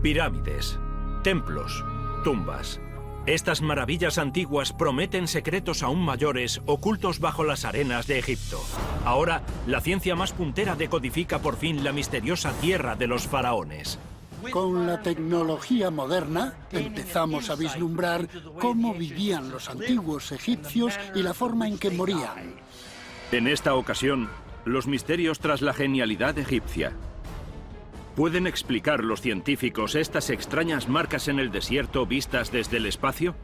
Pirámides, templos, tumbas. Estas maravillas antiguas prometen secretos aún mayores ocultos bajo las arenas de Egipto. Ahora, la ciencia más puntera decodifica por fin la misteriosa tierra de los faraones. Con la tecnología moderna, empezamos a vislumbrar cómo vivían los antiguos egipcios y la forma en que morían. En esta ocasión, los misterios tras la genialidad egipcia. ¿Pueden explicar los científicos estas extrañas marcas en el desierto vistas desde el espacio?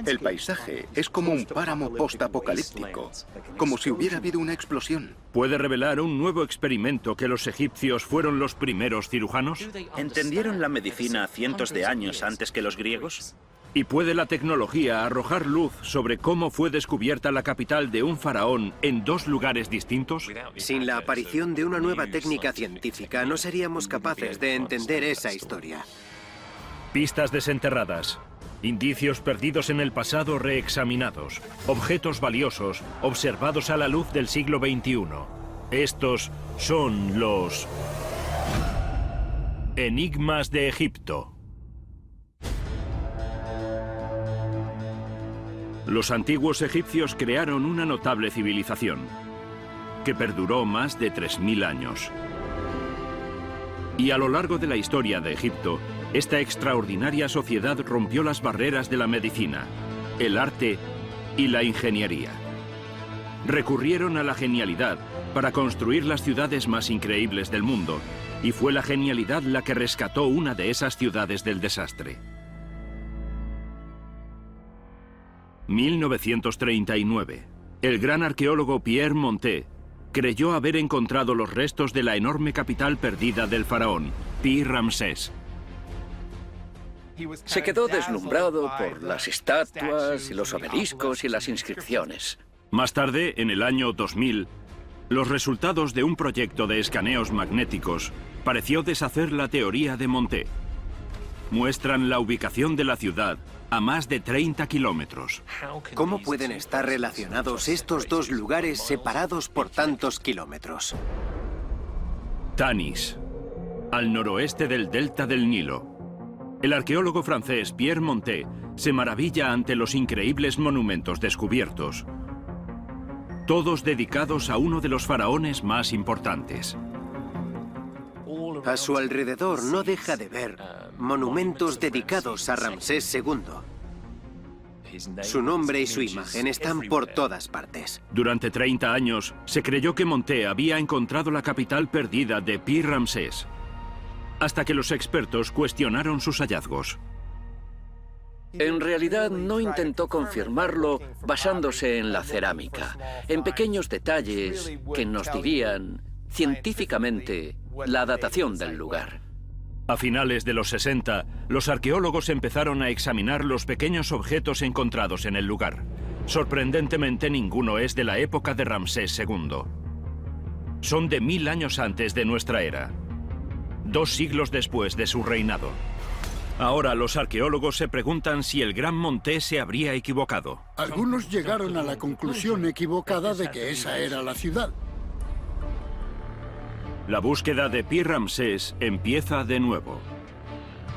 El paisaje es como un páramo postapocalíptico, como si hubiera habido una explosión. ¿Puede revelar un nuevo experimento que los egipcios fueron los primeros cirujanos? ¿Entendieron la medicina cientos de años antes que los griegos? ¿Y puede la tecnología arrojar luz sobre cómo fue descubierta la capital de un faraón en dos lugares distintos? Sin la aparición de una nueva técnica científica, no seríamos capaces de entender esa historia. Pistas desenterradas, indicios perdidos en el pasado reexaminados, objetos valiosos observados a la luz del siglo XXI. Estos son los enigmas de Egipto. Los antiguos egipcios crearon una notable civilización que perduró más de 3000 años. Y a lo largo de la historia de Egipto, esta extraordinaria sociedad rompió las barreras de la medicina, el arte y la ingeniería. Recurrieron a la genialidad para construir las ciudades más increíbles del mundo, y fue la genialidad la que rescató una de esas ciudades del desastre. 1939. El gran arqueólogo Pierre Montet creyó haber encontrado los restos de la enorme capital perdida del faraón, Pi-Ramsés. Se quedó deslumbrado por las estatuas y los obeliscos y las inscripciones. Más tarde, en el año 2000, los resultados de un proyecto de escaneos magnéticos pareció deshacer la teoría de Montet. Muestran la ubicación de la ciudad a más de 30 kilómetros. ¿Cómo pueden estar relacionados estos dos lugares separados por tantos kilómetros? Tanis, al noroeste del delta del Nilo. El arqueólogo francés Pierre Montet se maravilla ante los increíbles monumentos descubiertos, todos dedicados a uno de los faraones más importantes. A su alrededor no deja de ver monumentos dedicados a Ramsés II. Su nombre y su imagen están por todas partes. Durante 30 años se creyó que Montet había encontrado la capital perdida de Pi-Ramsés, hasta que los expertos cuestionaron sus hallazgos. En realidad no intentó confirmarlo basándose en la cerámica, en pequeños detalles que nos dirían científicamente la datación del lugar. A finales de los 60, los arqueólogos empezaron a examinar los pequeños objetos encontrados en el lugar. Sorprendentemente, ninguno es de la época de Ramsés II. Son de 1000 años antes de nuestra era, 2 siglos después de su reinado. Ahora los arqueólogos se preguntan si el gran Montet se habría equivocado. Algunos llegaron a la conclusión equivocada de que esa era la ciudad. La búsqueda de Pi-Ramsés empieza de nuevo.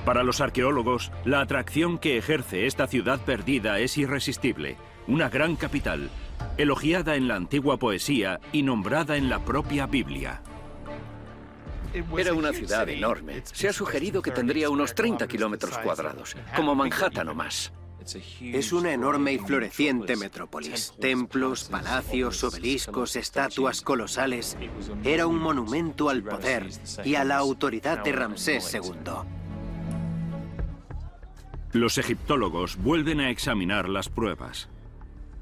Para los arqueólogos, la atracción que ejerce esta ciudad perdida es irresistible. Una gran capital, elogiada en la antigua poesía y nombrada en la propia Biblia. Era una ciudad enorme. Se ha sugerido que tendría unos 30 kilómetros cuadrados, como Manhattan o más. Es una enorme y floreciente metrópolis. Templos, palacios, obeliscos, estatuas colosales. Era un monumento al poder y a la autoridad de Ramsés II. Los egiptólogos vuelven a examinar las pruebas.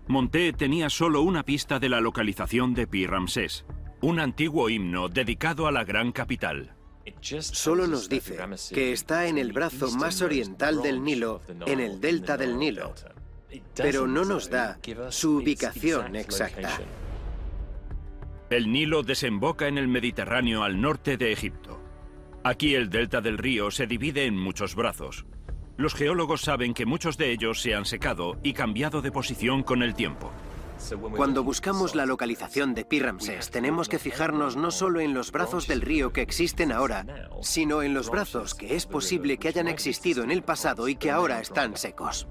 Montet tenía solo una pista de la localización de Pi-Ramsés, un antiguo himno dedicado a la gran capital. Solo nos dice que está en el brazo más oriental del Nilo, en el delta del Nilo, pero no nos da su ubicación exacta. El Nilo desemboca en el Mediterráneo al norte de Egipto. Aquí el delta del río se divide en muchos brazos. Los geólogos saben que muchos de ellos se han secado y cambiado de posición con el tiempo. Cuando buscamos la localización de Pi-Ramsés, tenemos que fijarnos no solo en los brazos del río que existen ahora, sino en los brazos que es posible que hayan existido en el pasado y que ahora están secos.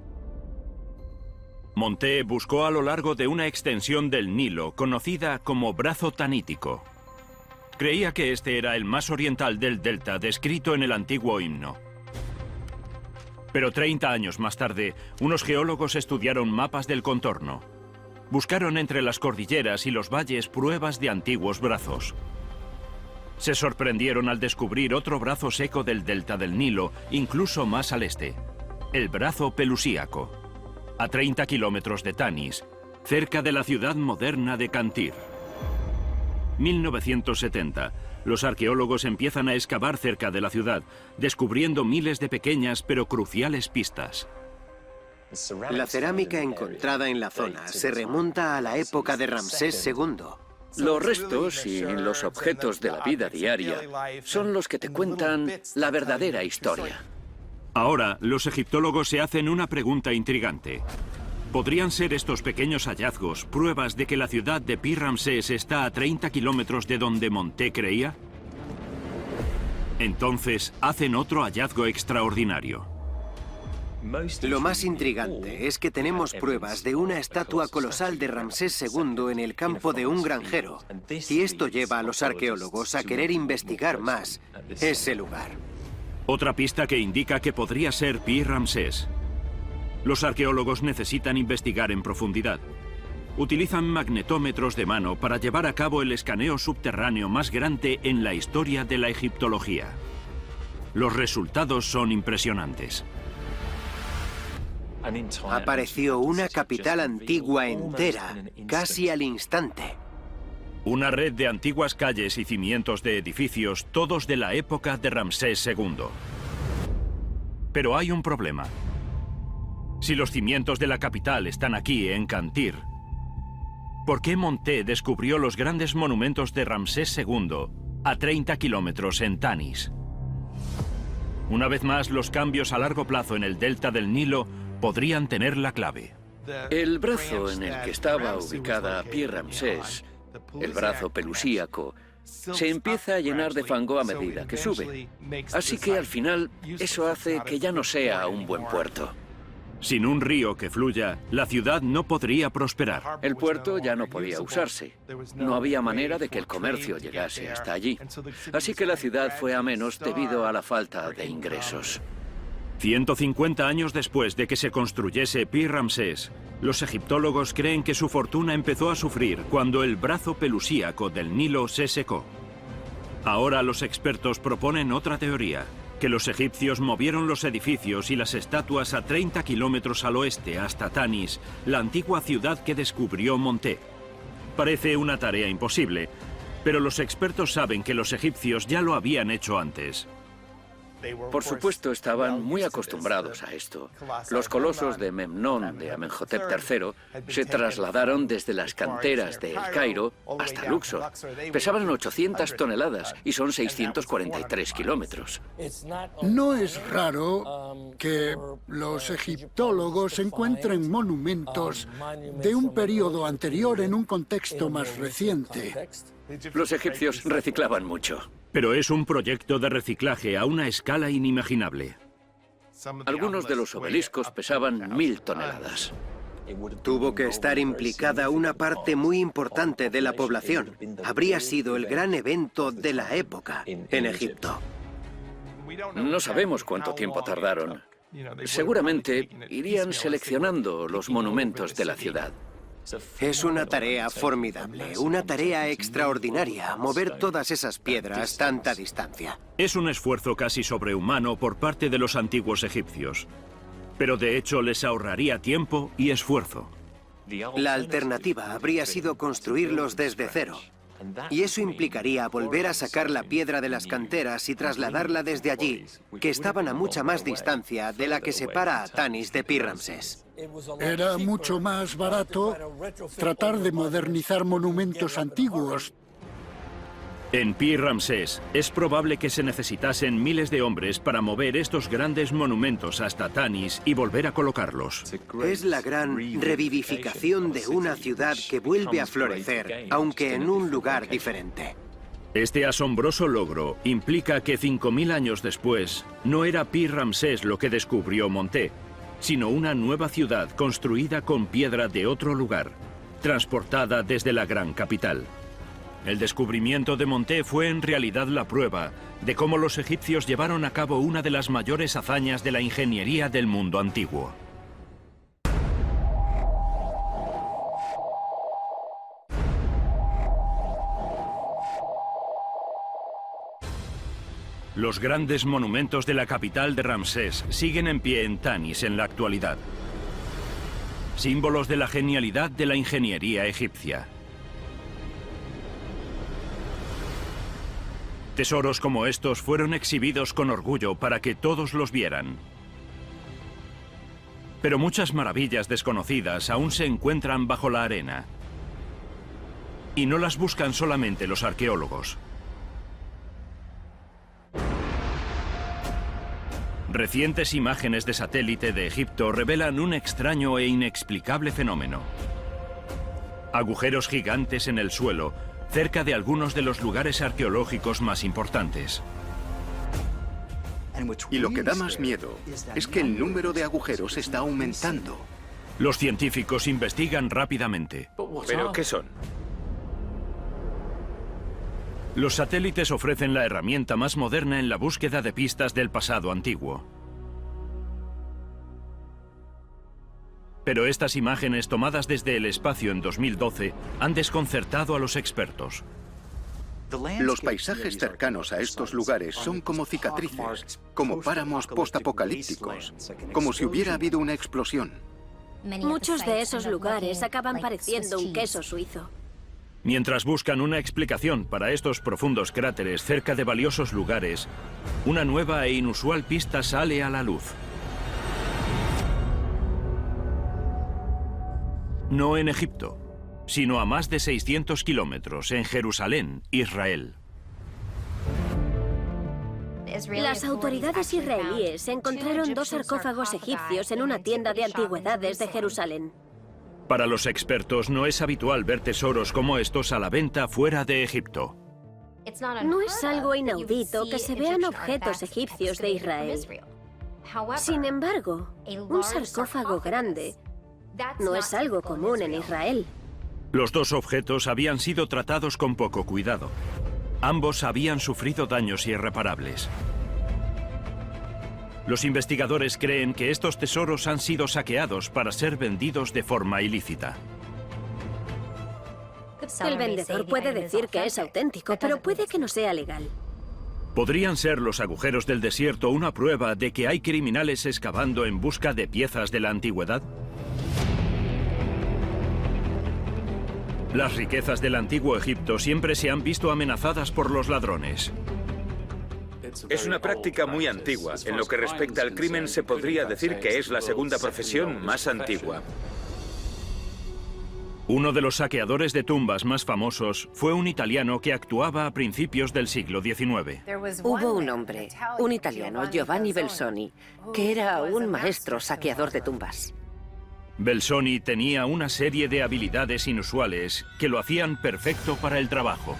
Monté buscó a lo largo de una extensión del Nilo conocida como Brazo Tanítico. Creía que este era el más oriental del delta descrito en el antiguo himno. Pero 30 años más tarde, unos geólogos estudiaron mapas del contorno. Buscaron entre las cordilleras y los valles pruebas de antiguos brazos. Se sorprendieron al descubrir otro brazo seco del delta del Nilo, incluso más al este, el Brazo Pelusíaco, a 30 kilómetros de Tanis, cerca de la ciudad moderna de Cantir. 1970. Los arqueólogos empiezan a excavar cerca de la ciudad, descubriendo miles de pequeñas pero cruciales pistas. La cerámica encontrada en la zona se remonta a la época de Ramsés II. Los restos y los objetos de la vida diaria son los que te cuentan la verdadera historia. Ahora, los egiptólogos se hacen una pregunta intrigante. ¿Podrían ser estos pequeños hallazgos pruebas de que la ciudad de Pi-Ramsés está a 30 kilómetros de donde Monté creía? Entonces, hacen otro hallazgo extraordinario. Lo más intrigante es que tenemos pruebas de una estatua colosal de Ramsés II en el campo de un granjero, y esto lleva a los arqueólogos a querer investigar más ese lugar. Otra pista que indica que podría ser Pi-Ramsés. Los arqueólogos necesitan investigar en profundidad. Utilizan magnetómetros de mano para llevar a cabo el escaneo subterráneo más grande en la historia de la egiptología. Los resultados son impresionantes. Apareció una capital antigua entera, casi al instante. Una red de antiguas calles y cimientos de edificios, todos de la época de Ramsés II. Pero hay un problema. Si los cimientos de la capital están aquí, en Cantir, ¿por qué Monté descubrió los grandes monumentos de Ramsés II a 30 kilómetros en Tanis? Una vez más, los cambios a largo plazo en el delta del Nilo podrían tener la clave. El brazo en el que estaba ubicada Pi-Ramsés, el brazo pelusíaco, se empieza a llenar de fango a medida que sube. Así que al final eso hace que ya no sea un buen puerto. Sin un río que fluya, la ciudad no podría prosperar. El puerto ya no podía usarse. No había manera de que el comercio llegase hasta allí. Así que la ciudad fue a menos debido a la falta de ingresos. 150 años después de que se construyese Pi-Ramsés, los egiptólogos creen que su fortuna empezó a sufrir cuando el brazo pelusíaco del Nilo se secó. Ahora los expertos proponen otra teoría, que los egipcios movieron los edificios y las estatuas a 30 kilómetros al oeste hasta Tanis, la antigua ciudad que descubrió Monté. Parece una tarea imposible, pero los expertos saben que los egipcios ya lo habían hecho antes. Por supuesto, estaban muy acostumbrados a esto. Los colosos de Memnón de Amenhotep III se trasladaron desde las canteras de El Cairo hasta Luxor. Pesaban 800 toneladas y son 643 kilómetros. No es raro que los egiptólogos encuentren monumentos de un periodo anterior en un contexto más reciente. Los egipcios reciclaban mucho. Pero es un proyecto de reciclaje a una escala inimaginable. Algunos de los obeliscos pesaban 1000 toneladas. Tuvo que estar implicada una parte muy importante de la población. Habría sido el gran evento de la época en Egipto. No sabemos cuánto tiempo tardaron. Seguramente irían seleccionando los monumentos de la ciudad. Es una tarea formidable, una tarea extraordinaria, mover todas esas piedras a tanta distancia. Es un esfuerzo casi sobrehumano por parte de los antiguos egipcios, pero de hecho les ahorraría tiempo y esfuerzo. La alternativa habría sido construirlos desde cero, y eso implicaría volver a sacar la piedra de las canteras y trasladarla desde allí, que estaban a mucha más distancia de la que separa a Tanis de Pi-Ramsés. Era mucho más barato tratar de modernizar monumentos antiguos. En Pi Ramsés, es probable que se necesitasen miles de hombres para mover estos grandes monumentos hasta Tanis y volver a colocarlos. Es la gran revivificación de una ciudad que vuelve a florecer, aunque en un lugar diferente. Este asombroso logro implica que 5000 años después, no era Pi Ramsés lo que descubrió Monté, sino una nueva ciudad construida con piedra de otro lugar, transportada desde la gran capital. El descubrimiento de Monté fue en realidad la prueba de cómo los egipcios llevaron a cabo una de las mayores hazañas de la ingeniería del mundo antiguo. Los grandes monumentos de la capital de Ramsés siguen en pie en Tanis en la actualidad. Símbolos de la genialidad de la ingeniería egipcia. Tesoros como estos fueron exhibidos con orgullo para que todos los vieran. Pero muchas maravillas desconocidas aún se encuentran bajo la arena. Y no las buscan solamente los arqueólogos. Recientes imágenes de satélite de Egipto revelan un extraño e inexplicable fenómeno. Agujeros gigantes en el suelo, cerca de algunos de los lugares arqueológicos más importantes. Y lo que da más miedo es que el número de agujeros está aumentando. Los científicos investigan rápidamente. ¿Pero qué son? Los satélites ofrecen la herramienta más moderna en la búsqueda de pistas del pasado antiguo. Pero estas imágenes tomadas desde el espacio en 2012 han desconcertado a los expertos. Los paisajes cercanos a estos lugares son como cicatrices, como páramos postapocalípticos, como si hubiera habido una explosión. Muchos de esos lugares acaban pareciendo un queso suizo. Mientras buscan una explicación para estos profundos cráteres cerca de valiosos lugares, una nueva e inusual pista sale a la luz. No en Egipto, sino a más de 600 kilómetros, en Jerusalén, Israel. Las autoridades israelíes encontraron 2 sarcófagos egipcios en una tienda de antigüedades de Jerusalén. Para los expertos no es habitual ver tesoros como estos a la venta fuera de Egipto. No es algo inaudito que se vean objetos egipcios de Israel. Sin embargo, un sarcófago grande no es algo común en Israel. Los 2 objetos habían sido tratados con poco cuidado. Ambos habían sufrido daños irreparables. Los investigadores creen que estos tesoros han sido saqueados para ser vendidos de forma ilícita. El vendedor puede decir que es auténtico, pero puede que no sea legal. ¿Podrían ser los agujeros del desierto una prueba de que hay criminales excavando en busca de piezas de la antigüedad? Las riquezas del antiguo Egipto siempre se han visto amenazadas por los ladrones. Es una práctica muy antigua. En lo que respecta al crimen, se podría decir que es la segunda profesión más antigua. Uno de los saqueadores de tumbas más famosos fue un italiano que actuaba a principios del siglo XIX. Hubo un hombre, un italiano, Giovanni Belzoni, que era un maestro saqueador de tumbas. Belzoni tenía una serie de habilidades inusuales que lo hacían perfecto para el trabajo.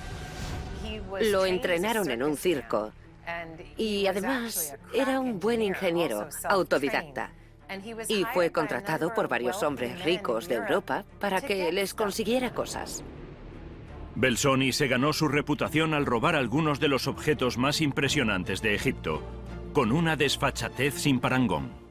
Lo entrenaron en un circo y además era un buen ingeniero, autodidacta. Y fue contratado por varios hombres ricos de Europa para que les consiguiera cosas. Belzoni se ganó su reputación al robar algunos de los objetos más impresionantes de Egipto, con una desfachatez sin parangón.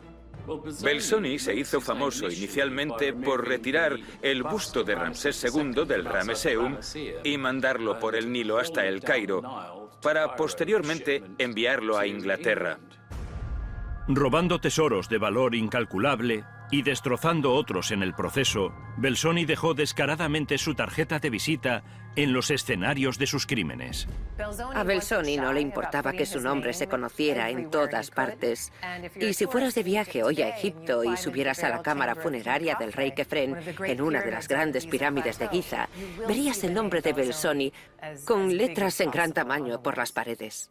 Belzoni se hizo famoso inicialmente por retirar el busto de Ramsés II del Ramesseum y mandarlo por el Nilo hasta el Cairo, para posteriormente enviarlo a Inglaterra. Robando tesoros de valor incalculable, y destrozando otros en el proceso, Belzoni dejó descaradamente su tarjeta de visita en los escenarios de sus crímenes. A Belzoni no le importaba que su nombre se conociera en todas partes. Y si fueras de viaje hoy a Egipto y subieras a la cámara funeraria del rey Kefren en una de las grandes pirámides de Giza, verías el nombre de Belzoni con letras en gran tamaño por las paredes.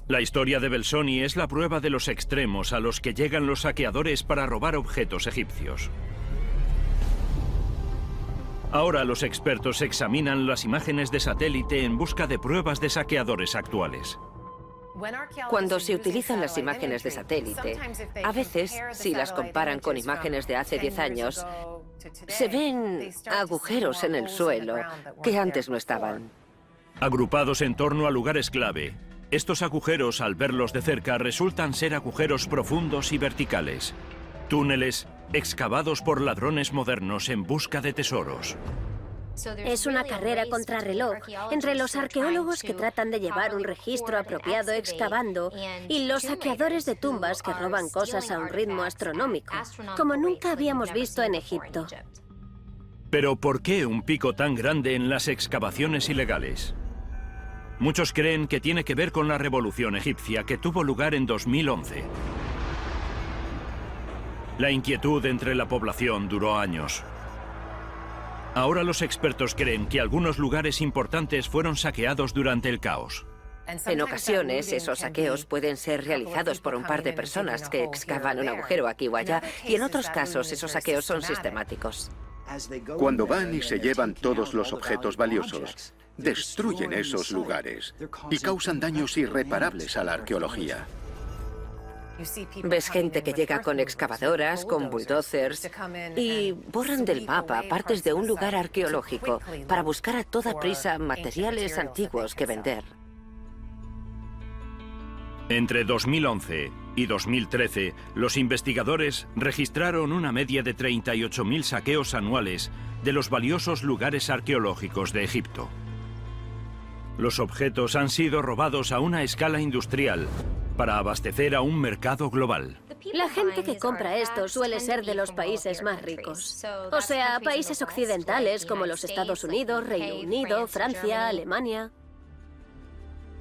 La historia de Belzoni es la prueba de los extremos a los que llegan los saqueadores para robar objetos egipcios. Ahora los expertos examinan las imágenes de satélite en busca de pruebas de saqueadores actuales. Cuando se utilizan las imágenes de satélite, a veces, si las comparan con imágenes de hace 10 años, se ven agujeros en el suelo que antes no estaban. Agrupados en torno a lugares clave, estos agujeros, al verlos de cerca, resultan ser agujeros profundos y verticales. Túneles excavados por ladrones modernos en busca de tesoros. Es una carrera contrarreloj entre los arqueólogos que tratan de llevar un registro apropiado excavando y los saqueadores de tumbas que roban cosas a un ritmo astronómico, como nunca habíamos visto en Egipto. Pero ¿por qué un pico tan grande en las excavaciones ilegales? Muchos creen que tiene que ver con la revolución egipcia que tuvo lugar en 2011. La inquietud entre la población duró años. Ahora los expertos creen que algunos lugares importantes fueron saqueados durante el caos. En ocasiones, esos saqueos pueden ser realizados por un par de personas que excavan un agujero aquí o allá, y en otros casos esos saqueos son sistemáticos. Cuando van y se llevan todos los objetos valiosos, destruyen esos lugares y causan daños irreparables a la arqueología. Ves gente que llega con excavadoras, con bulldozers, y borran del mapa partes de un lugar arqueológico para buscar a toda prisa materiales antiguos que vender. Entre 2011 y 2013, los investigadores registraron una media de 38.000 saqueos anuales de los valiosos lugares arqueológicos de Egipto. Los objetos han sido robados a una escala industrial para abastecer a un mercado global. La gente que compra esto suele ser de los países más ricos. O sea, países occidentales como los Estados Unidos, Reino Unido, Francia, Alemania.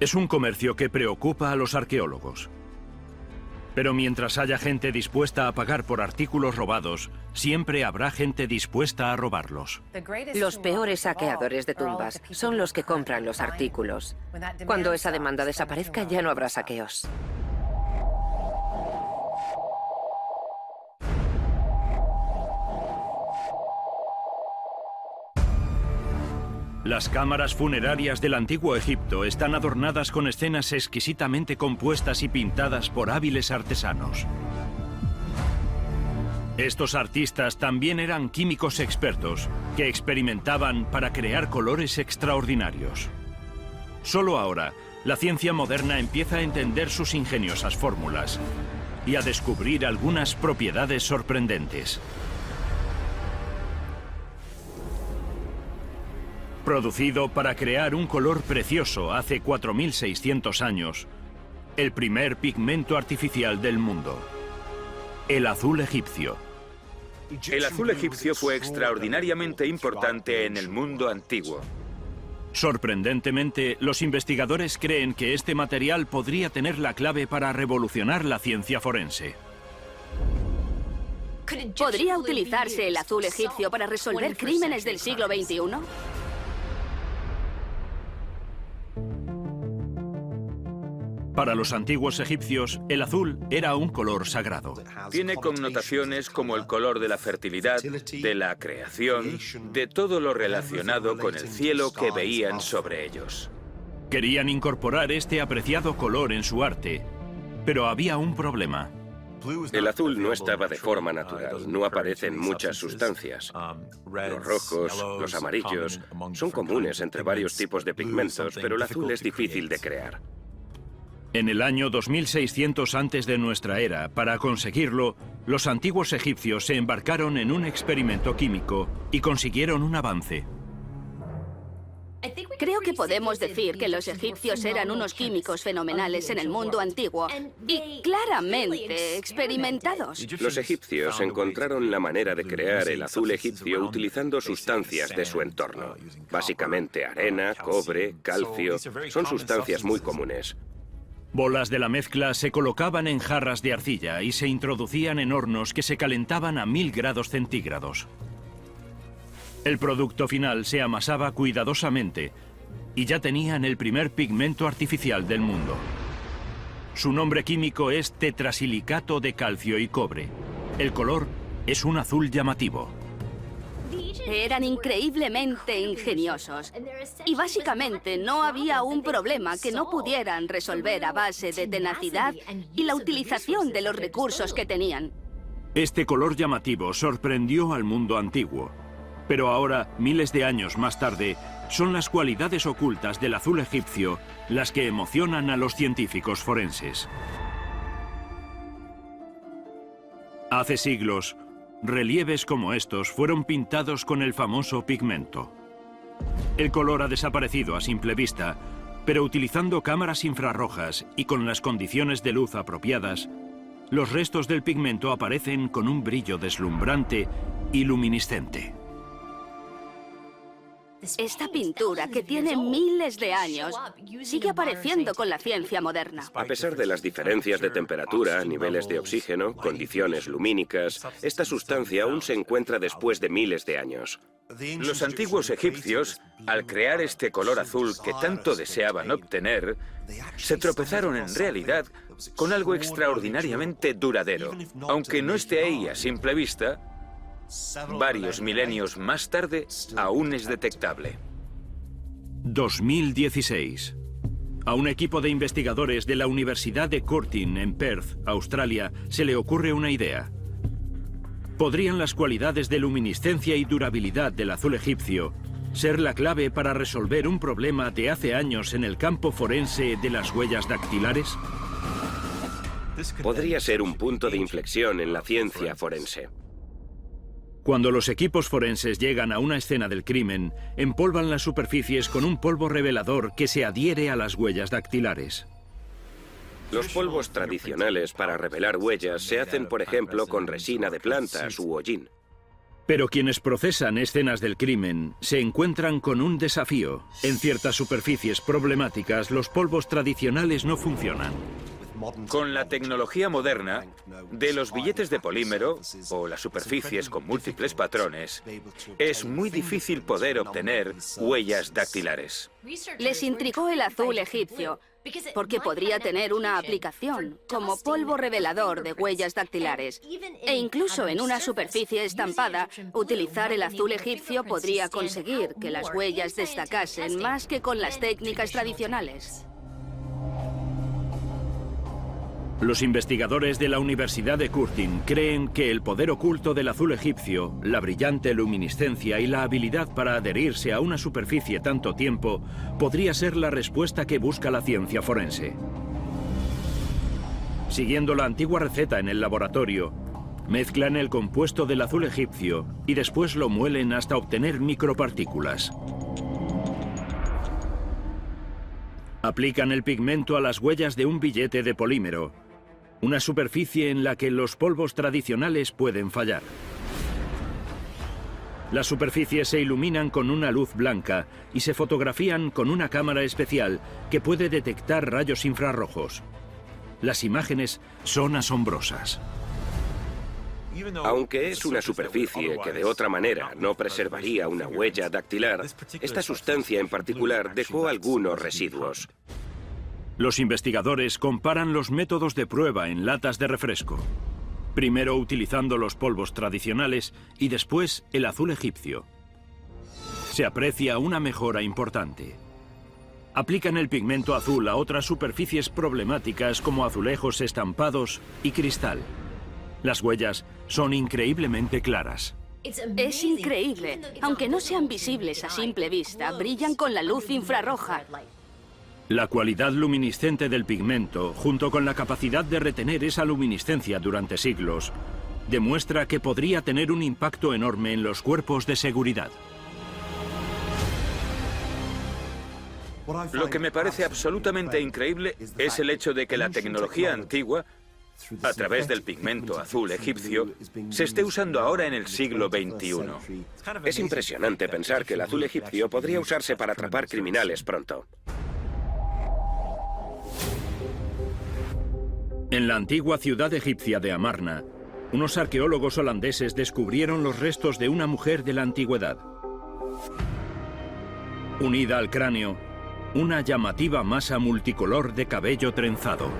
Es un comercio que preocupa a los arqueólogos. Pero mientras haya gente dispuesta a pagar por artículos robados, siempre habrá gente dispuesta a robarlos. Los peores saqueadores de tumbas son los que compran los artículos. Cuando esa demanda desaparezca, ya no habrá saqueos. Las cámaras funerarias del antiguo Egipto están adornadas con escenas exquisitamente compuestas y pintadas por hábiles artesanos. Estos artistas también eran químicos expertos que experimentaban para crear colores extraordinarios. Solo ahora, la ciencia moderna empieza a entender sus ingeniosas fórmulas y a descubrir algunas propiedades sorprendentes. Producido para crear un color precioso hace 4.600 años, el primer pigmento artificial del mundo, el azul egipcio. El azul egipcio fue extraordinariamente importante en el mundo antiguo. Sorprendentemente, los investigadores creen que este material podría tener la clave para revolucionar la ciencia forense. ¿Podría utilizarse el azul egipcio para resolver crímenes del siglo XXI? Para los antiguos egipcios, el azul era un color sagrado. Tiene connotaciones como el color de la fertilidad, de la creación, de todo lo relacionado con el cielo que veían sobre ellos. Querían incorporar este apreciado color en su arte, pero había un problema. El azul no estaba de forma natural, no aparecen muchas sustancias. Los rojos, los amarillos, son comunes entre varios tipos de pigmentos, pero el azul es difícil de crear. En el año 2600 antes de nuestra era, para conseguirlo, los antiguos egipcios se embarcaron en un experimento químico y consiguieron un avance. Creo que podemos decir que los egipcios eran unos químicos fenomenales en el mundo antiguo y claramente experimentados. Los egipcios encontraron la manera de crear el azul egipcio utilizando sustancias de su entorno. Básicamente arena, cobre, calcio, son sustancias muy comunes. Bolas de la mezcla se colocaban en jarras de arcilla y se introducían en hornos que se calentaban a 1000 grados centígrados. El producto final se amasaba cuidadosamente y ya tenían el primer pigmento artificial del mundo. Su nombre químico es tetrasilicato de calcio y cobre. El color es un azul llamativo. Eran increíblemente ingeniosos y básicamente no había un problema que no pudieran resolver a base de tenacidad y la utilización de los recursos que tenían. Este color llamativo sorprendió al mundo antiguo. Pero ahora, miles de años más tarde, son las cualidades ocultas del azul egipcio las que emocionan a los científicos forenses. Hace siglos, relieves como estos fueron pintados con el famoso pigmento. El color ha desaparecido a simple vista, pero utilizando cámaras infrarrojas y con las condiciones de luz apropiadas, los restos del pigmento aparecen con un brillo deslumbrante y luminiscente. Esta pintura, que tiene miles de años, sigue apareciendo con la ciencia moderna. A pesar de las diferencias de temperatura, niveles de oxígeno, condiciones lumínicas, esta sustancia aún se encuentra después de miles de años. Los antiguos egipcios, al crear este color azul que tanto deseaban obtener, se tropezaron en realidad con algo extraordinariamente duradero. Aunque no esté ahí a simple vista, varios milenios más tarde, aún es detectable. 2016. A un equipo de investigadores de la Universidad de Curtin, en Perth, Australia, se le ocurre una idea. ¿Podrían las cualidades de luminiscencia y durabilidad del azul egipcio ser la clave para resolver un problema de hace años en el campo forense de las huellas dactilares? Podría ser un punto de inflexión en la ciencia forense. Cuando los equipos forenses llegan a una escena del crimen, empolvan las superficies con un polvo revelador que se adhiere a las huellas dactilares. Los polvos tradicionales para revelar huellas se hacen, por ejemplo, con resina de plantas u hollín. Pero quienes procesan escenas del crimen se encuentran con un desafío. En ciertas superficies problemáticas, los polvos tradicionales no funcionan. Con la tecnología moderna, de los billetes de polímero o las superficies con múltiples patrones, es muy difícil poder obtener huellas dactilares. Les intrigó el azul egipcio, porque podría tener una aplicación como polvo revelador de huellas dactilares. E incluso en una superficie estampada, utilizar el azul egipcio podría conseguir que las huellas destacasen más que con las técnicas tradicionales. Los investigadores de la Universidad de Curtin creen que el poder oculto del azul egipcio, la brillante luminiscencia y la habilidad para adherirse a una superficie tanto tiempo, podría ser la respuesta que busca la ciencia forense. Siguiendo la antigua receta en el laboratorio, mezclan el compuesto del azul egipcio y después lo muelen hasta obtener micropartículas. Aplican el pigmento a las huellas de un billete de polímero, una superficie en la que los polvos tradicionales pueden fallar. Las superficies se iluminan con una luz blanca y se fotografían con una cámara especial que puede detectar rayos infrarrojos. Las imágenes son asombrosas. Aunque es una superficie que de otra manera no preservaría una huella dactilar, esta sustancia en particular dejó algunos residuos. Los investigadores comparan los métodos de prueba en latas de refresco. Primero utilizando los polvos tradicionales y después el azul egipcio. Se aprecia una mejora importante. Aplican el pigmento azul a otras superficies problemáticas como azulejos estampados y cristal. Las huellas son increíblemente claras. Es increíble. Aunque no sean visibles a simple vista, brillan con la luz infrarroja. La cualidad luminiscente del pigmento, junto con la capacidad de retener esa luminiscencia durante siglos, demuestra que podría tener un impacto enorme en los cuerpos de seguridad. Lo que me parece absolutamente increíble es el hecho de que la tecnología antigua, a través del pigmento azul egipcio, se esté usando ahora en el siglo XXI. Es impresionante pensar que el azul egipcio podría usarse para atrapar criminales pronto. En la antigua ciudad egipcia de Amarna, unos arqueólogos holandeses descubrieron los restos de una mujer de la antigüedad. Unida al cráneo, una llamativa masa multicolor de cabello trenzado.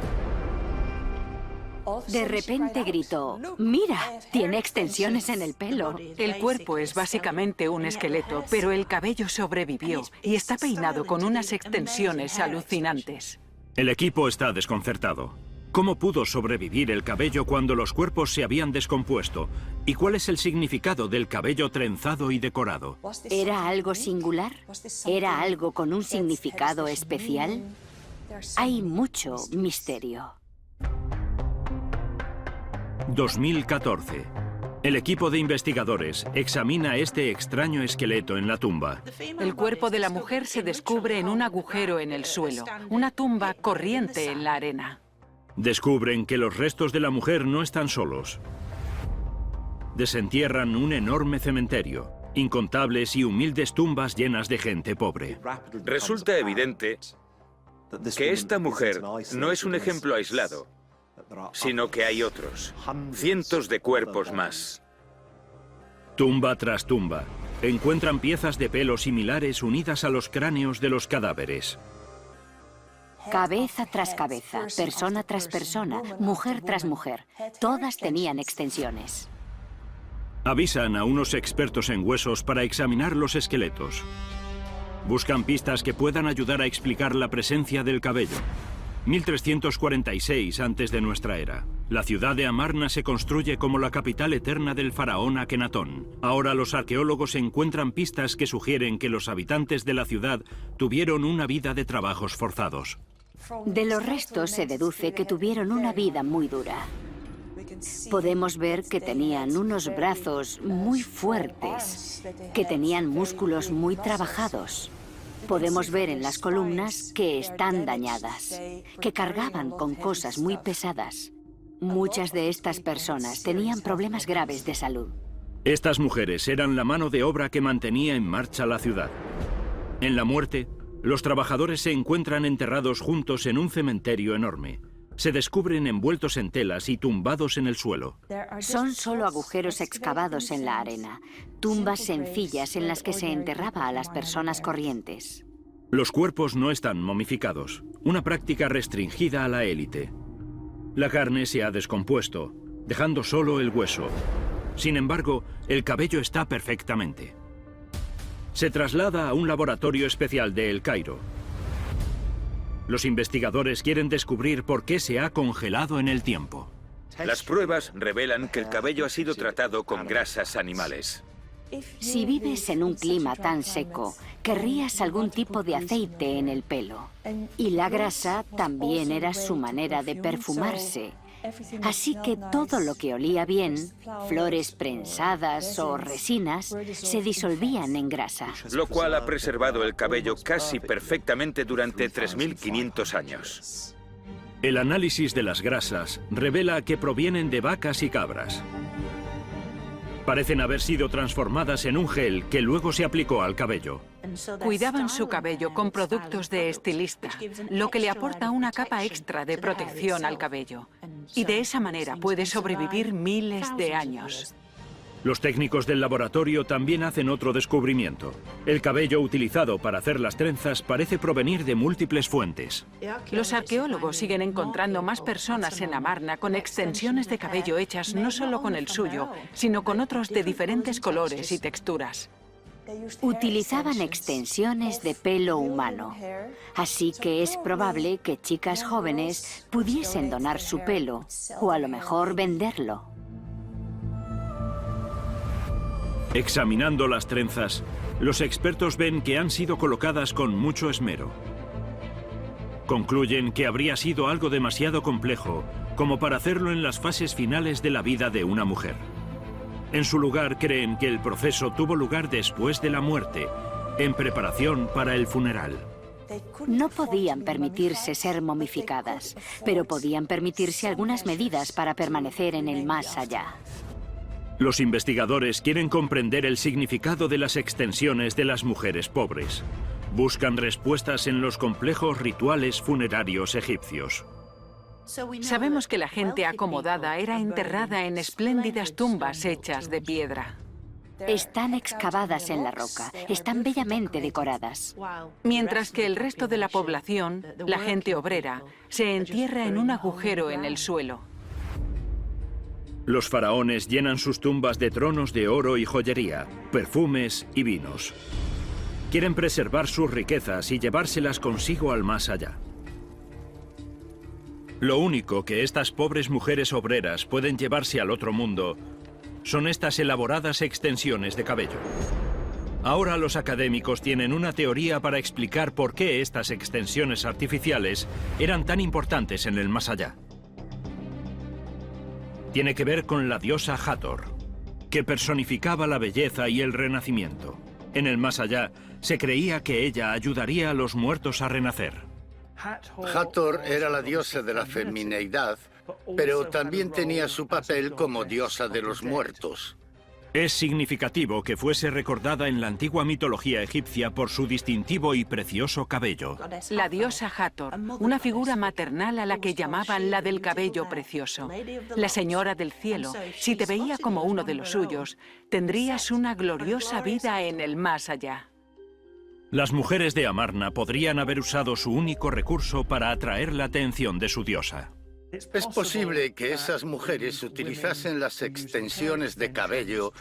De repente gritó, ¡mira! Tiene extensiones en el pelo. El cuerpo es básicamente un esqueleto, pero el cabello sobrevivió y está peinado con unas extensiones alucinantes. El equipo está desconcertado. ¿Cómo pudo sobrevivir el cabello cuando los cuerpos se habían descompuesto? ¿Y cuál es el significado del cabello trenzado y decorado? ¿Era algo singular? ¿Era algo con un significado especial? Hay mucho misterio. 2014. El equipo de investigadores examina este extraño esqueleto en la tumba. El cuerpo de la mujer se descubre en un agujero en el suelo, una tumba corriente en la arena. Descubren que los restos de la mujer no están solos. Desentierran un enorme cementerio, incontables y humildes tumbas llenas de gente pobre. Resulta evidente que esta mujer no es un ejemplo aislado, sino que hay otros, cientos de cuerpos más. Tumba tras tumba, encuentran piezas de pelo similares unidas a los cráneos de los cadáveres. Cabeza tras cabeza, persona tras persona, mujer tras mujer. Todas tenían extensiones. Avisan a unos expertos en huesos para examinar los esqueletos. Buscan pistas que puedan ayudar a explicar la presencia del cabello. 1346 antes de nuestra era. La ciudad de Amarna se construye como la capital eterna del faraón Akenatón. Ahora los arqueólogos encuentran pistas que sugieren que los habitantes de la ciudad tuvieron una vida de trabajos forzados. De los restos se deduce que tuvieron una vida muy dura. Podemos ver que tenían unos brazos muy fuertes, que tenían músculos muy trabajados. Podemos ver en las columnas que están dañadas, que cargaban con cosas muy pesadas. Muchas de estas personas tenían problemas graves de salud. Estas mujeres eran la mano de obra que mantenía en marcha la ciudad. En la muerte, los trabajadores se encuentran enterrados juntos en un cementerio enorme. Se descubren envueltos en telas y tumbados en el suelo. Son solo agujeros excavados en la arena, tumbas sencillas en las que se enterraba a las personas corrientes. Los cuerpos no están momificados, una práctica restringida a la élite. La carne se ha descompuesto, dejando solo el hueso. Sin embargo, el cabello está perfectamente. Se traslada a un laboratorio especial de El Cairo. Los investigadores quieren descubrir por qué se ha congelado en el tiempo. Las pruebas revelan que el cabello ha sido tratado con grasas animales. Si vives en un clima tan seco, querrías algún tipo de aceite en el pelo. Y la grasa también era su manera de perfumarse. Así que todo lo que olía bien, flores prensadas o resinas, se disolvían en grasa. Lo cual ha preservado el cabello casi perfectamente durante 3.500 años. El análisis de las grasas revela que provienen de vacas y cabras. Parecen haber sido transformadas en un gel que luego se aplicó al cabello. Cuidaban su cabello con productos de estilista, lo que le aporta una capa extra de protección al cabello. Y de esa manera puede sobrevivir miles de años. Los técnicos del laboratorio también hacen otro descubrimiento. El cabello utilizado para hacer las trenzas parece provenir de múltiples fuentes. Los arqueólogos siguen encontrando más personas en Amarna con extensiones de cabello hechas no solo con el suyo, sino con otros de diferentes colores y texturas. Utilizaban extensiones de pelo humano, así que es probable que chicas jóvenes pudiesen donar su pelo, o a lo mejor venderlo. Examinando las trenzas, los expertos ven que han sido colocadas con mucho esmero. Concluyen que habría sido algo demasiado complejo como para hacerlo en las fases finales de la vida de una mujer. En su lugar, creen que el proceso tuvo lugar después de la muerte, en preparación para el funeral. No podían permitirse ser momificadas, pero podían permitirse algunas medidas para permanecer en el más allá. Los investigadores quieren comprender el significado de las extensiones de las mujeres pobres. Buscan respuestas en los complejos rituales funerarios egipcios. Sabemos que la gente acomodada era enterrada en espléndidas tumbas hechas de piedra. Están excavadas en la roca, están bellamente decoradas. Mientras que el resto de la población, la gente obrera, se entierra en un agujero en el suelo. Los faraones llenan sus tumbas de tronos de oro y joyería, perfumes y vinos. Quieren preservar sus riquezas y llevárselas consigo al más allá. Lo único que estas pobres mujeres obreras pueden llevarse al otro mundo son estas elaboradas extensiones de cabello. Ahora los académicos tienen una teoría para explicar por qué estas extensiones artificiales eran tan importantes en el más allá. Tiene que ver con la diosa Hathor, que personificaba la belleza y el renacimiento. En el más allá, se creía que ella ayudaría a los muertos a renacer. Hathor era la diosa de la femineidad, pero también tenía su papel como diosa de los muertos. Es significativo que fuese recordada en la antigua mitología egipcia por su distintivo y precioso cabello. La diosa Hathor, una figura maternal a la que llamaban la del cabello precioso. La señora del cielo, si te veía como uno de los suyos, tendrías una gloriosa vida en el más allá. Las mujeres de Amarna podrían haber usado su único recurso para atraer la atención de su diosa. Es posible que esas mujeres utilizasen las extensiones de cabello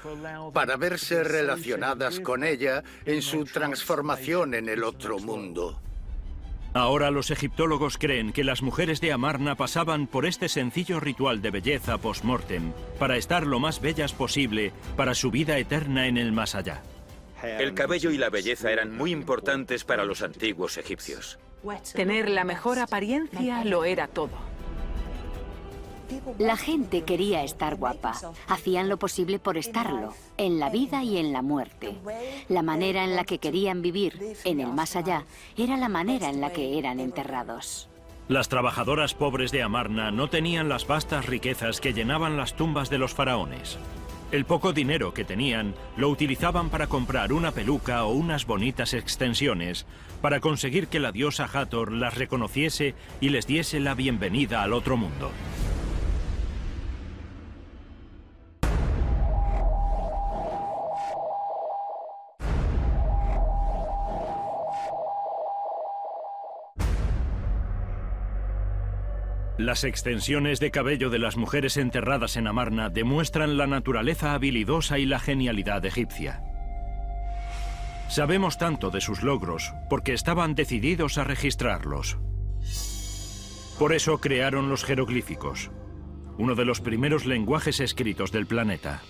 para verse relacionadas con ella en su transformación en el otro mundo. Ahora los egiptólogos creen que las mujeres de Amarna pasaban por este sencillo ritual de belleza post-mortem para estar lo más bellas posible para su vida eterna en el más allá. El cabello y la belleza eran muy importantes para los antiguos egipcios. Tener la mejor apariencia lo era todo. La gente quería estar guapa. Hacían lo posible por estarlo, en la vida y en la muerte. La manera en la que querían vivir, en el más allá, era la manera en la que eran enterrados. Las trabajadoras pobres de Amarna no tenían las vastas riquezas que llenaban las tumbas de los faraones. El poco dinero que tenían lo utilizaban para comprar una peluca o unas bonitas extensiones para conseguir que la diosa Hathor las reconociese y les diese la bienvenida al otro mundo. Las extensiones de cabello de las mujeres enterradas en Amarna demuestran la naturaleza habilidosa y la genialidad egipcia. Sabemos tanto de sus logros porque estaban decididos a registrarlos. Por eso crearon los jeroglíficos, uno de los primeros lenguajes escritos del planeta.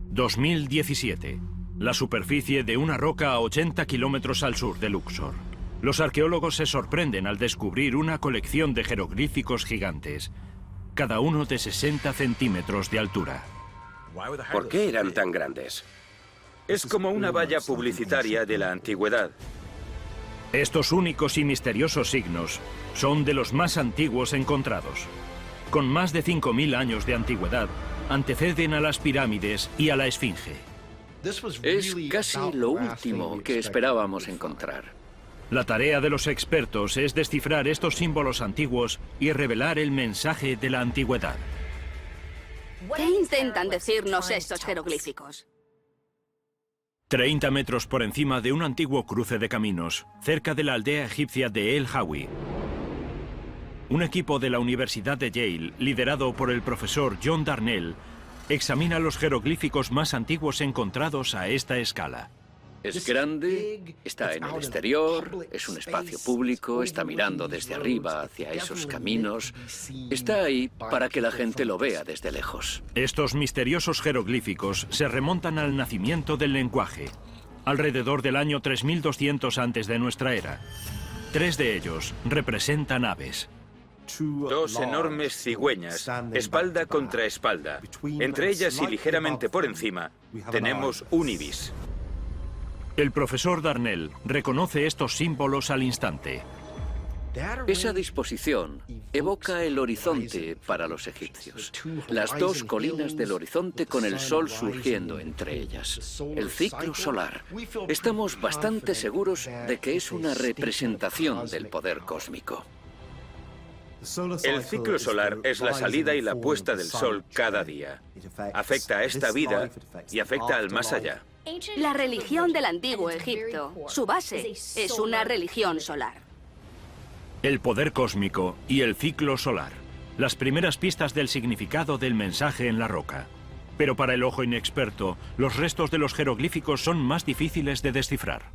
2017. La superficie de una roca a 80 kilómetros al sur de Luxor. Los arqueólogos se sorprenden al descubrir una colección de jeroglíficos gigantes, cada uno de 60 centímetros de altura. ¿Por qué eran tan grandes? Es como una valla publicitaria de la antigüedad. Estos únicos y misteriosos signos son de los más antiguos encontrados. Con más de 5.000 años de antigüedad, anteceden a las pirámides y a la Esfinge. Es casi lo último que esperábamos encontrar. La tarea de los expertos es descifrar estos símbolos antiguos y revelar el mensaje de la antigüedad. ¿Qué intentan decirnos estos jeroglíficos? 30 metros por encima de un antiguo cruce de caminos, cerca de la aldea egipcia de El Hawi. Un equipo de la Universidad de Yale, liderado por el profesor John Darnell, examina los jeroglíficos más antiguos encontrados a esta escala. Es grande, está en el exterior, es un espacio público, está mirando desde arriba hacia esos caminos. Está ahí para que la gente lo vea desde lejos. Estos misteriosos jeroglíficos se remontan al nacimiento del lenguaje, alrededor del año 3200 antes de nuestra era. 3 de ellos representan aves. 2 enormes cigüeñas, espalda contra espalda. Entre ellas y ligeramente por encima, tenemos un ibis. El profesor Darnell reconoce estos símbolos al instante. Esa disposición evoca el horizonte para los egipcios. Las dos colinas del horizonte con el sol surgiendo entre ellas. El ciclo solar. Estamos bastante seguros de que es una representación del poder cósmico. El ciclo solar es la salida y la puesta del sol cada día. Afecta a esta vida y afecta al más allá. La religión del antiguo Egipto, su base, es una religión solar. El poder cósmico y el ciclo solar. Las primeras pistas del significado del mensaje en la roca. Pero para el ojo inexperto, los restos de los jeroglíficos son más difíciles de descifrar.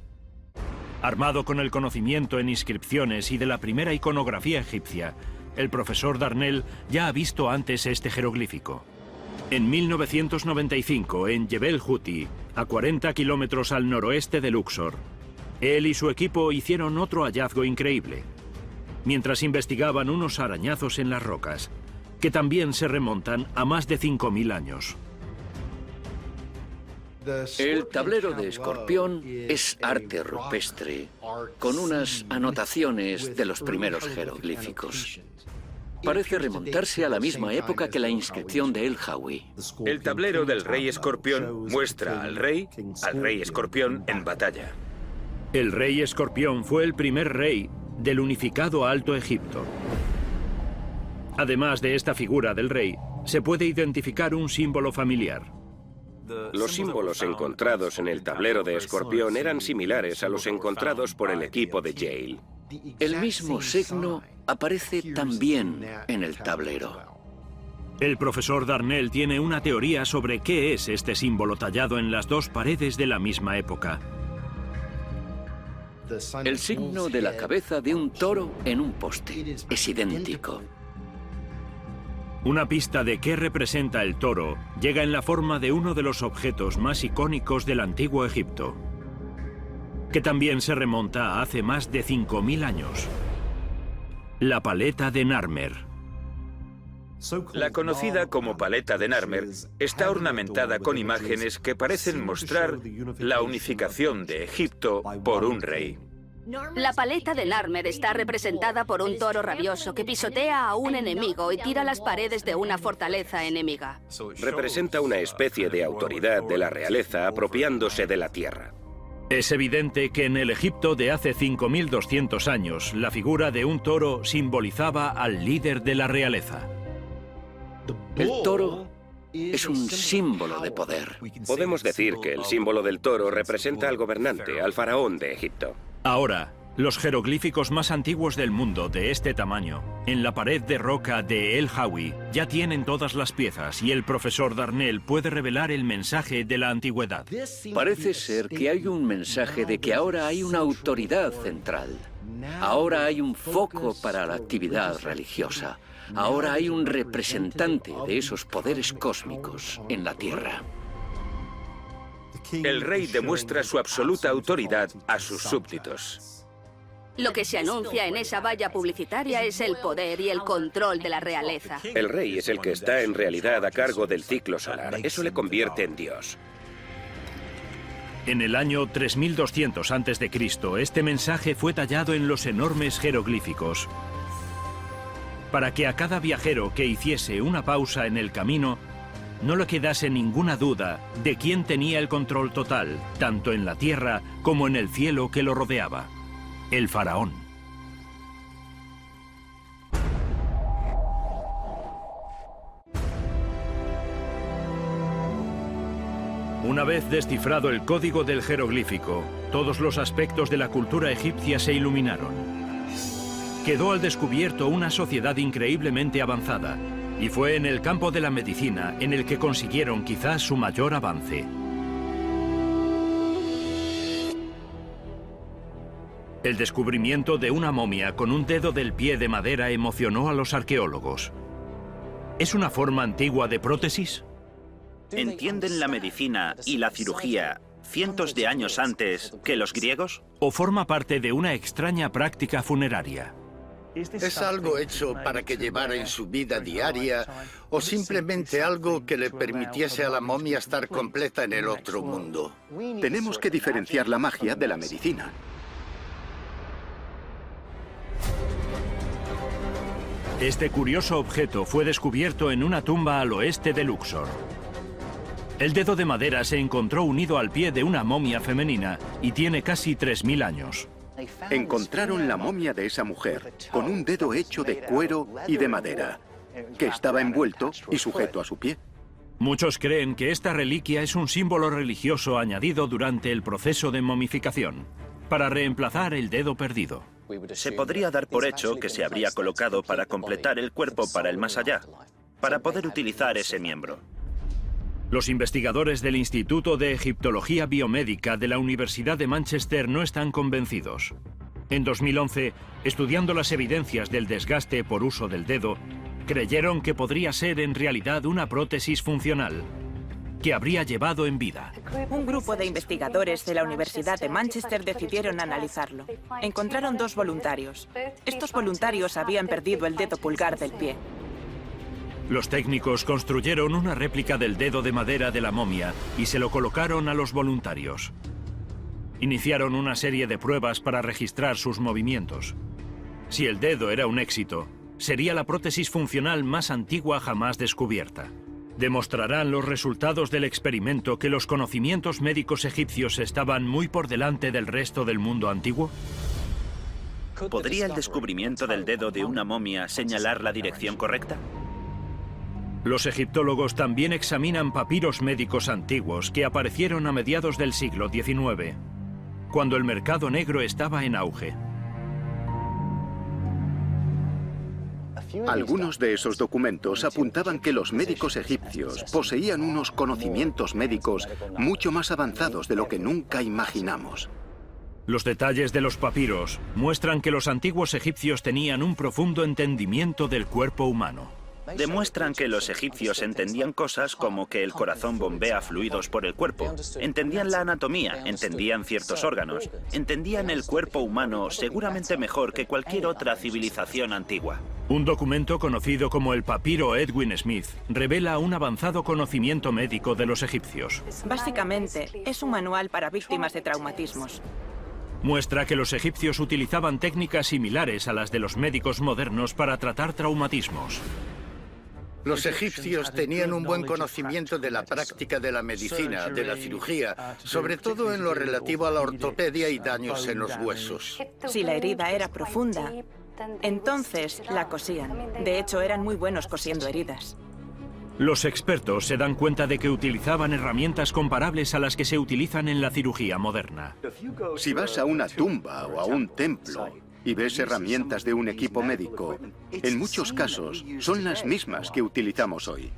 Armado con el conocimiento en inscripciones y de la primera iconografía egipcia, el profesor Darnell ya ha visto antes este jeroglífico. En 1995, en Jebel Houthi, a 40 kilómetros al noroeste de Luxor, él y su equipo hicieron otro hallazgo increíble. Mientras investigaban unos arañazos en las rocas, que también se remontan a más de 5.000 años. El tablero de escorpión es arte rupestre, con unas anotaciones de los primeros jeroglíficos. Parece remontarse a la misma época que la inscripción de El Hawi. El tablero del rey escorpión muestra al rey escorpión en batalla. El rey escorpión fue el primer rey del unificado Alto Egipto. Además de esta figura del rey, se puede identificar un símbolo familiar. Los símbolos encontrados en el tablero de escorpión eran similares a los encontrados por el equipo de Yale. El mismo signo aparece también en el tablero. El profesor Darnell tiene una teoría sobre qué es este símbolo tallado en las dos paredes de la misma época. El signo de la cabeza de un toro en un poste es idéntico. Una pista de qué representa el toro llega en la forma de uno de los objetos más icónicos del antiguo Egipto, que también se remonta a hace más de 5.000 años. La paleta de Narmer. La conocida como paleta de Narmer está ornamentada con imágenes que parecen mostrar la unificación de Egipto por un rey. La paleta de Narmer está representada por un toro rabioso que pisotea a un enemigo y tira las paredes de una fortaleza enemiga. Representa una especie de autoridad de la realeza apropiándose de la tierra. Es evidente que en el Egipto de hace 5.200 años, la figura de un toro simbolizaba al líder de la realeza. El toro es un símbolo de poder. Podemos decir que el símbolo del toro representa al gobernante, al faraón de Egipto. Ahora, los jeroglíficos más antiguos del mundo de este tamaño, en la pared de roca de El Hawi, ya tienen todas las piezas y el profesor Darnell puede revelar el mensaje de la antigüedad. Parece ser que hay un mensaje de que ahora hay una autoridad central. Ahora hay un foco para la actividad religiosa. Ahora hay un representante de esos poderes cósmicos en la Tierra. El rey demuestra su absoluta autoridad a sus súbditos. Lo que se anuncia en esa valla publicitaria es el poder y el control de la realeza. El rey es el que está en realidad a cargo del ciclo solar. Eso le convierte en Dios. En el año 3200 a.C., este mensaje fue tallado en los enormes jeroglíficos, para que a cada viajero que hiciese una pausa en el camino no le quedase ninguna duda de quién tenía el control total, tanto en la tierra como en el cielo que lo rodeaba: el faraón. Una vez descifrado el código del jeroglífico, todos los aspectos de la cultura egipcia se iluminaron. Quedó al descubierto una sociedad increíblemente avanzada, y fue en el campo de la medicina en el que consiguieron quizás su mayor avance. El descubrimiento de una momia con un dedo del pie de madera emocionó a los arqueólogos. ¿Es una forma antigua de prótesis? ¿Entienden la medicina y la cirugía cientos de años antes que los griegos? ¿O forma parte de una extraña práctica funeraria? ¿Es algo hecho para que llevara en su vida diaria o simplemente algo que le permitiese a la momia estar completa en el otro mundo? Tenemos que diferenciar la magia de la medicina. Este curioso objeto fue descubierto en una tumba al oeste de Luxor. El dedo de madera se encontró unido al pie de una momia femenina y tiene casi 3000 años. Encontraron la momia de esa mujer con un dedo hecho de cuero y de madera, que estaba envuelto y sujeto a su pie. Muchos creen que esta reliquia es un símbolo religioso añadido durante el proceso de momificación, para reemplazar el dedo perdido. Se podría dar por hecho que se habría colocado para completar el cuerpo para el más allá, para poder utilizar ese miembro. Los investigadores del Instituto de Egiptología Biomédica de la Universidad de Manchester no están convencidos. En 2011, estudiando las evidencias del desgaste por uso del dedo, creyeron que podría ser en realidad una prótesis funcional, que habría llevado en vida. Un grupo de investigadores de la Universidad de Manchester decidieron analizarlo. Encontraron 2 voluntarios. Estos voluntarios habían perdido el dedo pulgar del pie. Los técnicos construyeron una réplica del dedo de madera de la momia y se lo colocaron a los voluntarios. Iniciaron una serie de pruebas para registrar sus movimientos. Si el dedo era un éxito, sería la prótesis funcional más antigua jamás descubierta. ¿Demostrarán los resultados del experimento que los conocimientos médicos egipcios estaban muy por delante del resto del mundo antiguo? ¿Podría el descubrimiento del dedo de una momia señalar la dirección correcta? Los egiptólogos también examinan papiros médicos antiguos que aparecieron a mediados del siglo XIX, cuando el mercado negro estaba en auge. Algunos de esos documentos apuntaban que los médicos egipcios poseían unos conocimientos médicos mucho más avanzados de lo que nunca imaginamos. Los detalles de los papiros muestran que los antiguos egipcios tenían un profundo entendimiento del cuerpo humano. Demuestran que los egipcios entendían cosas como que el corazón bombea fluidos por el cuerpo, entendían la anatomía, entendían ciertos órganos, entendían el cuerpo humano seguramente mejor que cualquier otra civilización antigua. Un documento conocido como el papiro Edwin Smith revela un avanzado conocimiento médico de los egipcios. Básicamente, es un manual para víctimas de traumatismos. Muestra que los egipcios utilizaban técnicas similares a las de los médicos modernos para tratar traumatismos. Los egipcios tenían un buen conocimiento de la práctica de la medicina, de la cirugía, sobre todo en lo relativo a la ortopedia y daños en los huesos. Si la herida era profunda, entonces la cosían. De hecho, eran muy buenos cosiendo heridas. Los expertos se dan cuenta de que utilizaban herramientas comparables a las que se utilizan en la cirugía moderna. Si vas a una tumba o a un templo y ves herramientas de un equipo médico, en muchos casos son las mismas que utilizamos hoy.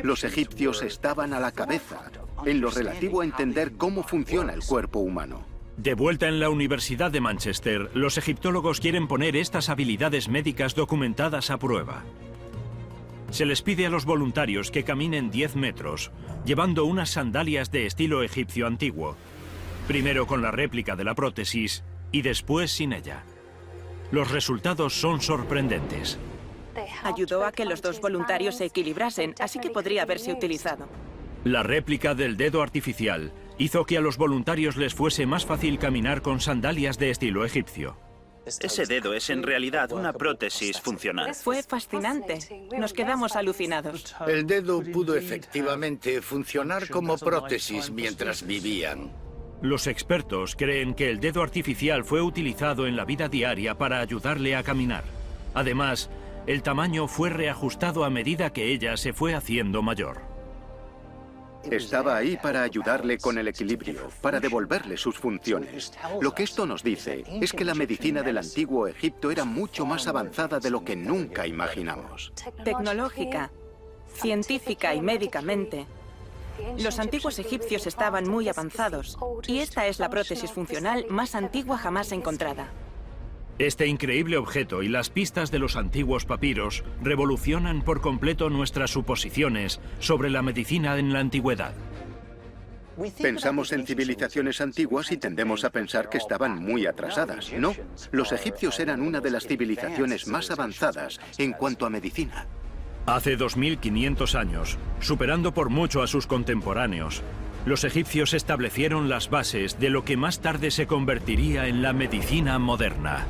Los egipcios estaban a la cabeza en lo relativo a entender cómo funciona el cuerpo humano. De vuelta en la Universidad de Manchester, los egiptólogos quieren poner estas habilidades médicas documentadas a prueba. Se les pide a los voluntarios que caminen 10 metros, llevando unas sandalias de estilo egipcio antiguo, primero con la réplica de la prótesis y después sin ella. Los resultados son sorprendentes. Ayudó a que los 2 voluntarios se equilibrasen, así que podría haberse utilizado. La réplica del dedo artificial hizo que a los voluntarios les fuese más fácil caminar con sandalias de estilo egipcio. Ese dedo es en realidad una prótesis funcional. Fue fascinante. Nos quedamos alucinados. El dedo pudo efectivamente funcionar como prótesis mientras vivían. Los expertos creen que el dedo artificial fue utilizado en la vida diaria para ayudarle a caminar. Además, el tamaño fue reajustado a medida que ella se fue haciendo mayor. Estaba ahí para ayudarle con el equilibrio, para devolverle sus funciones. Lo que esto nos dice es que la medicina del antiguo Egipto era mucho más avanzada de lo que nunca imaginamos. Tecnológica, científica y médicamente, los antiguos egipcios estaban muy avanzados, y esta es la prótesis funcional más antigua jamás encontrada. Este increíble objeto y las pistas de los antiguos papiros revolucionan por completo nuestras suposiciones sobre la medicina en la antigüedad. Pensamos en civilizaciones antiguas y tendemos a pensar que estaban muy atrasadas. No, los egipcios eran una de las civilizaciones más avanzadas en cuanto a medicina. Hace 2500 años, superando por mucho a sus contemporáneos, los egipcios establecieron las bases de lo que más tarde se convertiría en la medicina moderna.